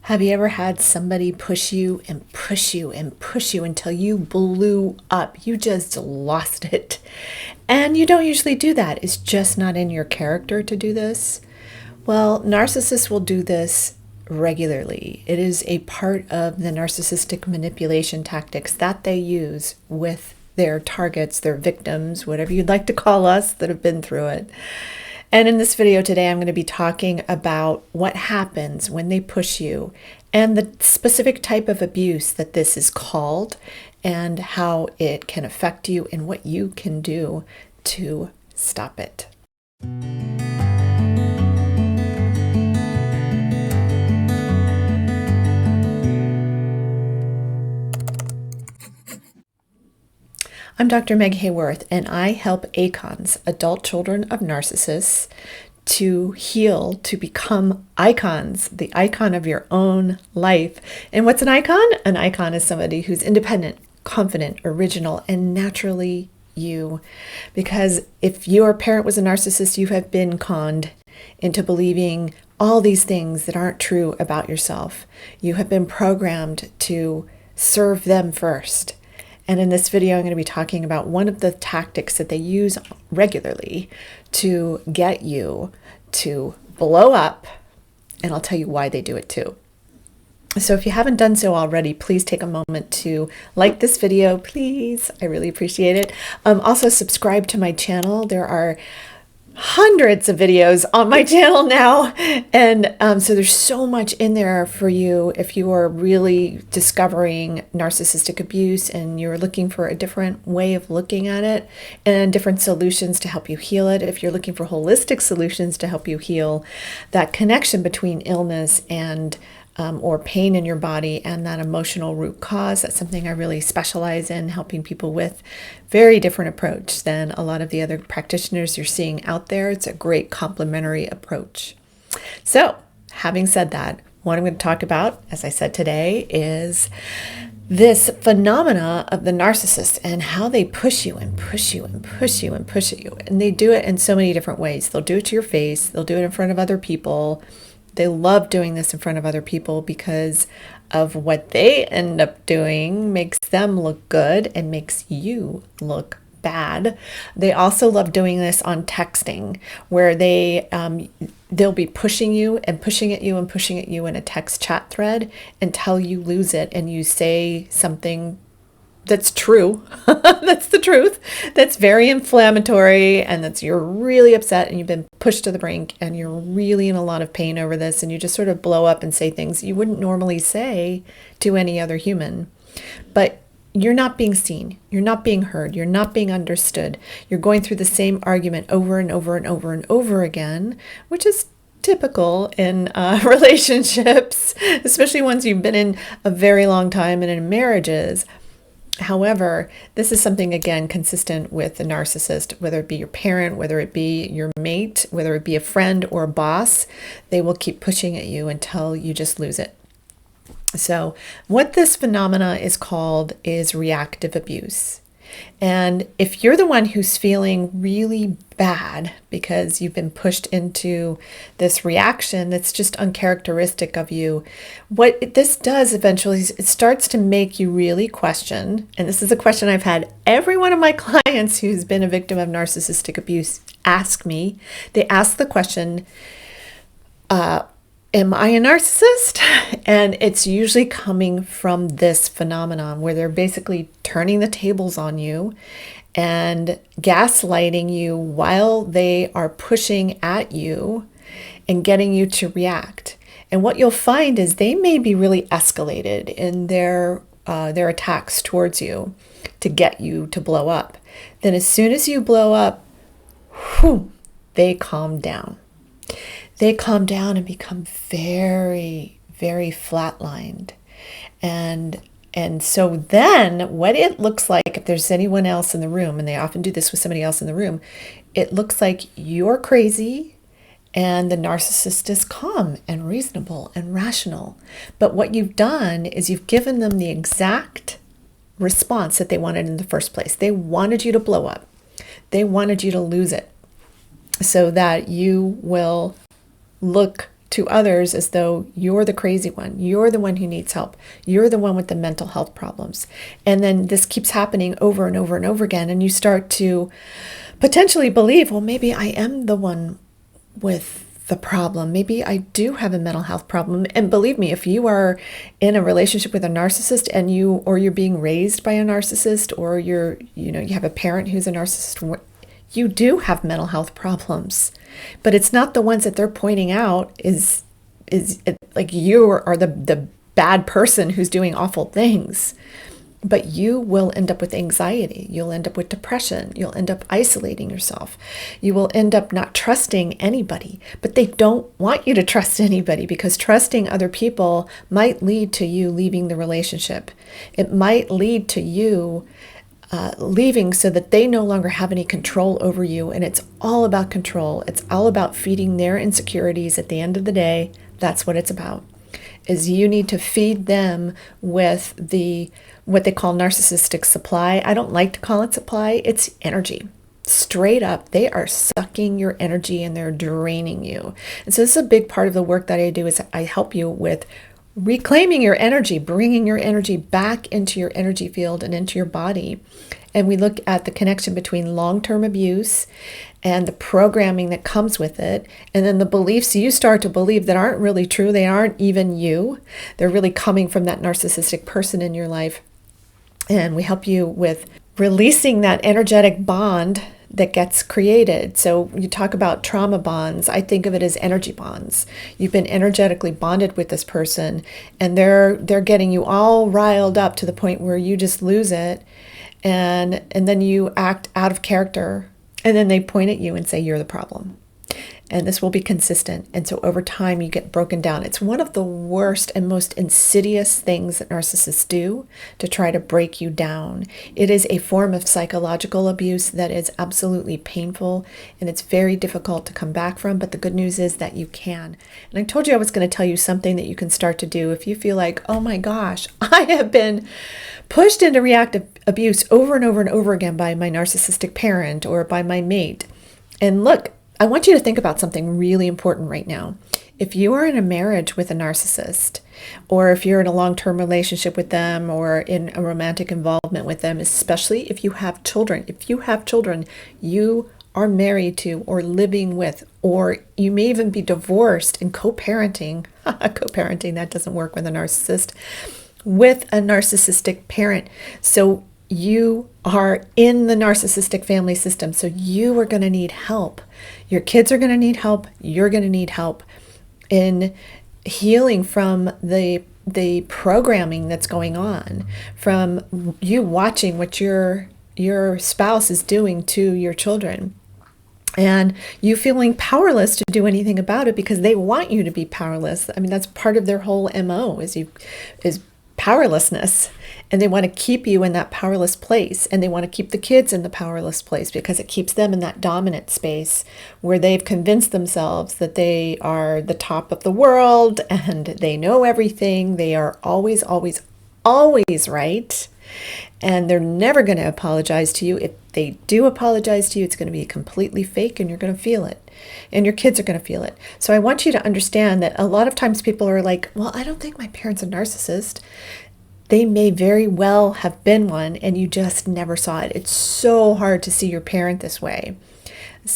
Have you ever had somebody push you and push you and push you until you blew up? You just lost it. And you don't usually do that. It's just not in your character to do this. Well, narcissists will do this regularly. It is a part of the narcissistic manipulation tactics that they use with their targets, their victims, whatever you'd like to call us that have been through it. And in this video today, I'm going to be talking about what happens when they push you and the specific type of abuse that this is called and how it can affect you and what you can do to stop it. I'm Dr. Meg Haworth, and I help ACONs, adult children of narcissists, to heal, to become icons, the icon of your own life. And what's an icon? An icon is somebody who's independent, confident, original, and naturally you. Because if your parent was a narcissist, you have been conned into believing all these things that aren't true about yourself. You have been programmed to serve them first. And in this video, I'm going to be talking about one of the tactics that they use regularly to get you to blow up. And I'll tell you why they do it too. So if you haven't done so already, please take a moment to like this video, please. I really appreciate it. Also subscribe to my channel. There are hundreds of videos on my channel now. And so there's so much in there for you if you are really discovering narcissistic abuse and you're looking for a different way of looking at it and different solutions to help you heal it. If you're looking for holistic solutions to help you heal that connection between illness and or pain in your body and that emotional root cause. That's something I really specialize in, helping people with. Very different approach than a lot of the other practitioners you're seeing out there. It's a great complementary approach. So, having said that, what I'm going to talk about, as I said today, is this phenomena of the narcissist and how they push you and push you and push you and push you. And they do it in so many different ways. They'll do it to your face. They'll do it in front of other people. They love doing this in front of other people because of what they end up doing makes them look good and makes you look bad. They also love doing this on texting, where they'll be pushing you and pushing at you and pushing at you in a text chat thread until you lose it and you say something that's true. That's the truth. That's very inflammatory and you're really upset and you've been pushed to the brink and you're really in a lot of pain over this and you just sort of blow up and say things you wouldn't normally say to any other human. But you're not being seen. You're not being heard. You're not being understood. You're going through the same argument over and over and over and over again, which is typical in relationships, especially ones you've been in a very long time and in marriages. However, this is something, again, consistent with the narcissist, whether it be your parent, whether it be your mate, whether it be a friend or a boss, they will keep pushing at you until you just lose it. So what this phenomena is called is reactive abuse. And if you're the one who's feeling really bad because you've been pushed into this reaction that's just uncharacteristic of you, what this does eventually is it starts to make you really question, and this is a question I've had every one of my clients who's been a victim of narcissistic abuse ask me. They ask the question, am I a narcissist? And it's usually coming from this phenomenon where they're basically turning the tables on you and gaslighting you while they are pushing at you and getting you to react. And what you'll find is they may be really escalated in their attacks towards you to get you to blow up. Then as soon as you blow up, they calm down. They calm down and become very, very flatlined. And so then what it looks like, if there's anyone else in the room, and they often do this with somebody else in the room, it looks like you're crazy and the narcissist is calm and reasonable and rational. But what you've done is you've given them the exact response that they wanted in the first place. They wanted you to blow up. They wanted you to lose it so that you will look to others as though you're the crazy one. You're the one who needs help. You're the one with the mental health problems. And then this keeps happening over and over and over again. And you start to potentially believe, well, maybe I am the one with the problem. Maybe I do have a mental health problem. And believe me, if you are in a relationship with a narcissist and you're being raised by a narcissist, or you have a parent who's a narcissist, you do have mental health problems. But it's not the ones that they're pointing out is like you are the bad person who's doing awful things. But you will end up with anxiety. You'll end up with depression. You'll end up isolating yourself. You will end up not trusting anybody. But they don't want you to trust anybody, because trusting other people might lead to you leaving the relationship. It might lead to you leaving so that they no longer have any control over you. And it's all about control. It's all about feeding their insecurities. At the end of the day, that's what it's about. Is you need to feed them with what they call narcissistic supply. I don't like to call it supply. It's energy. Straight up, they are sucking your energy and they're draining you. And so this is a big part of the work that I do, is I help you with reclaiming your energy, bringing your energy back into your energy field and into your body. And we look at the connection between long-term abuse and the programming that comes with it, and then the beliefs you start to believe that aren't really true. They aren't even you. They're really coming from that narcissistic person in your life. And we help you with releasing that energetic bond that gets created. So you talk about trauma bonds. I think of it as energy bonds. You've been energetically bonded with this person, and they're getting you all riled up to the point where you just lose it, and then you act out of character, and then they point at you and say you're the problem. And this will be consistent. And so over time, you get broken down. It's one of the worst and most insidious things that narcissists do to try to break you down. It is a form of psychological abuse that is absolutely painful, and it's very difficult to come back from. But the good news is that you can. And I told you I was going to tell you something that you can start to do if you feel like, oh my gosh, I have been pushed into reactive abuse over and over and over again by my narcissistic parent or by my mate. And look, I want you to think about something really important right now. If you are in a marriage with a narcissist, or if you're in a long-term relationship with them, or in a romantic involvement with them, especially if you have children, you are married to or living with, or you may even be divorced and co-parenting. Co-parenting, that doesn't work with a narcissist, with a narcissistic parent. So you are in the narcissistic family system, so you are going to need help. Your kids are going to need help. You're going to need help in healing from the programming that's going on, from you watching what your spouse is doing to your children, and you feeling powerless to do anything about it because they want you to be powerless. I mean, that's part of their whole MO is powerlessness. And they want to keep you in that powerless place. And they want to keep the kids in the powerless place because it keeps them in that dominant space where they've convinced themselves that they are the top of the world and they know everything. They are always, always, always right. And they're never going to apologize to you. If they do apologize to you, it's going to be completely fake, and you're going to feel it. And your kids are going to feel it. So I want you to understand that a lot of times people are like, well, I don't think my parent's a narcissist. They may very well have been one, and you just never saw it. It's so hard to see your parent this way.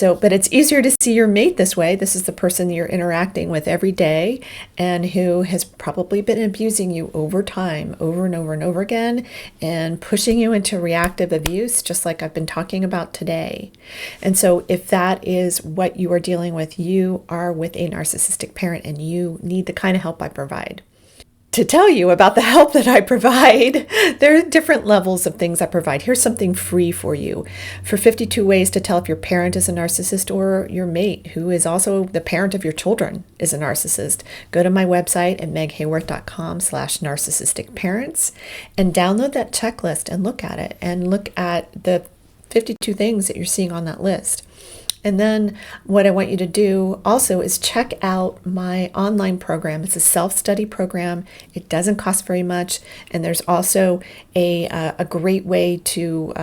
But it's easier to see your mate this way. This is the person you're interacting with every day and who has probably been abusing you over time, over and over and over again, and pushing you into reactive abuse, just like I've been talking about today. And so if that is what you are dealing with, you are with a narcissistic parent and you need the kind of help I provide. To tell you about the help that I provide, there are different levels of things I provide. Here's something free for you. For 52 ways to tell if your parent is a narcissist or your mate, who is also the parent of your children, is a narcissist. Go to my website at meghaworth.com/narcissisticparents and download that checklist and look at it and look at the 52 things that you're seeing on that list. And then what I want you to do also is check out my online program. It's a self-study program. It doesn't cost very much. And there's also a great way to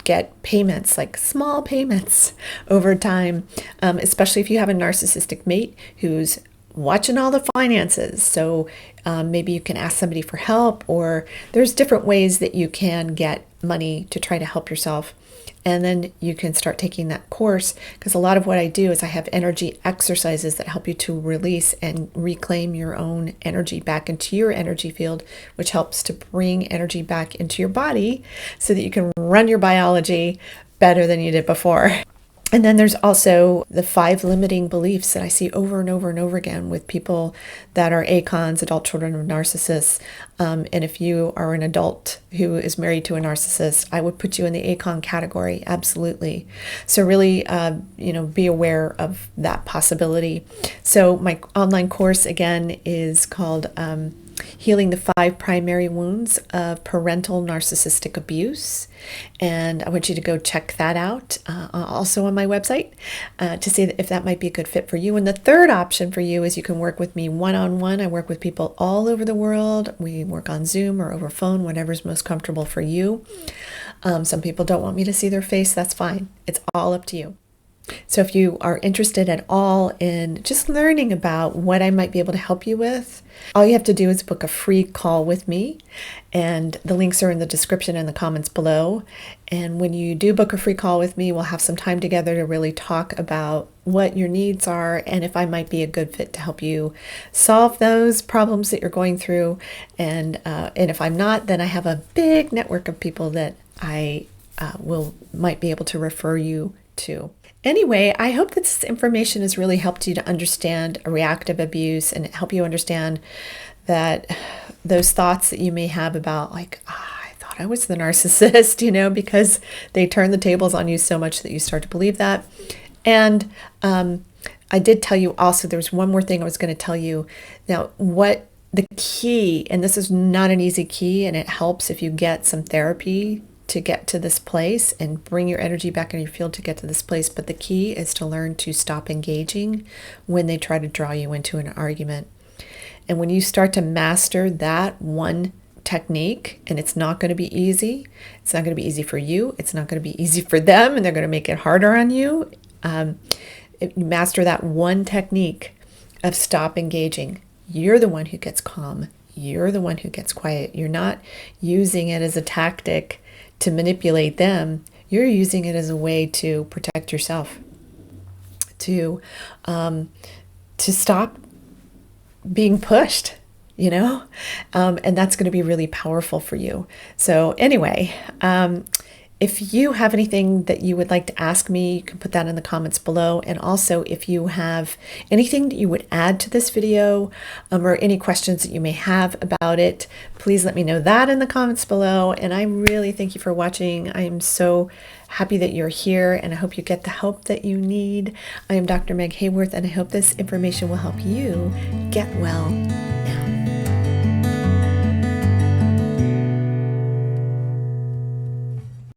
get payments, like small payments over time, especially if you have a narcissistic mate who's watching all the finances. So maybe you can ask somebody for help, or there's different ways that you can get money to try to help yourself. And then you can start taking that course, because a lot of what I do is I have energy exercises that help you to release and reclaim your own energy back into your energy field, which helps to bring energy back into your body so that you can run your biology better than you did before. And then there's also the 5 limiting beliefs that I see over and over and over again with people that are ACONs, adult children of narcissists. And if you are an adult who is married to a narcissist, I would put you in the ACON category, absolutely. So really, be aware of that possibility. So my online course, again, is called Healing the 5 Primary Wounds of Parental Narcissistic Abuse. And I want you to go check that out also on my website to see if that might be a good fit for you. And the third option for you is you can work with me one-on-one. I work with people all over the world. We work on Zoom or over phone, whatever's most comfortable for you. Some people don't want me to see their face. That's fine. It's all up to you. So if you are interested at all in just learning about what I might be able to help you with, all you have to do is book a free call with me, and the links are in the description and the comments below. And when you do book a free call with me, we'll have some time together to really talk about what your needs are and if I might be a good fit to help you solve those problems that you're going through. And if I'm not, then I have a big network of people that I might be able to refer you to. Anyway, I hope that this information has really helped you to understand reactive abuse and help you understand that those thoughts that you may have about I thought I was the narcissist, because they turn the tables on you so much that you start to believe that. And I did tell you also, there was one more thing I was going to tell you. Now, what the key, and this is not an easy key, and it helps if you get some therapy to get to this place and bring your energy back in your field to get to this place. But the key is to learn to stop engaging when they try to draw you into an argument. And when you start to master that one technique, and it's not going to be easy, it's not going to be easy for you, it's not going to be easy for them, and they're going to make it harder on you. If you master that one technique of stop engaging, you're the one who gets calm. You're the one who gets quiet. You're not using it as a tactic to manipulate them. You're using it as a way to protect yourself, to stop being pushed, and that's going to be really powerful for you. So anyway, if you have anything that you would like to ask me, you can put that in the comments below. And also, if you have anything that you would add to this video, or any questions that you may have about it, please let me know that in the comments below. And I really thank you for watching. I am so happy that you're here, and I hope you get the help that you need. I am Dr. Meg Haworth, and I hope this information will help you get well.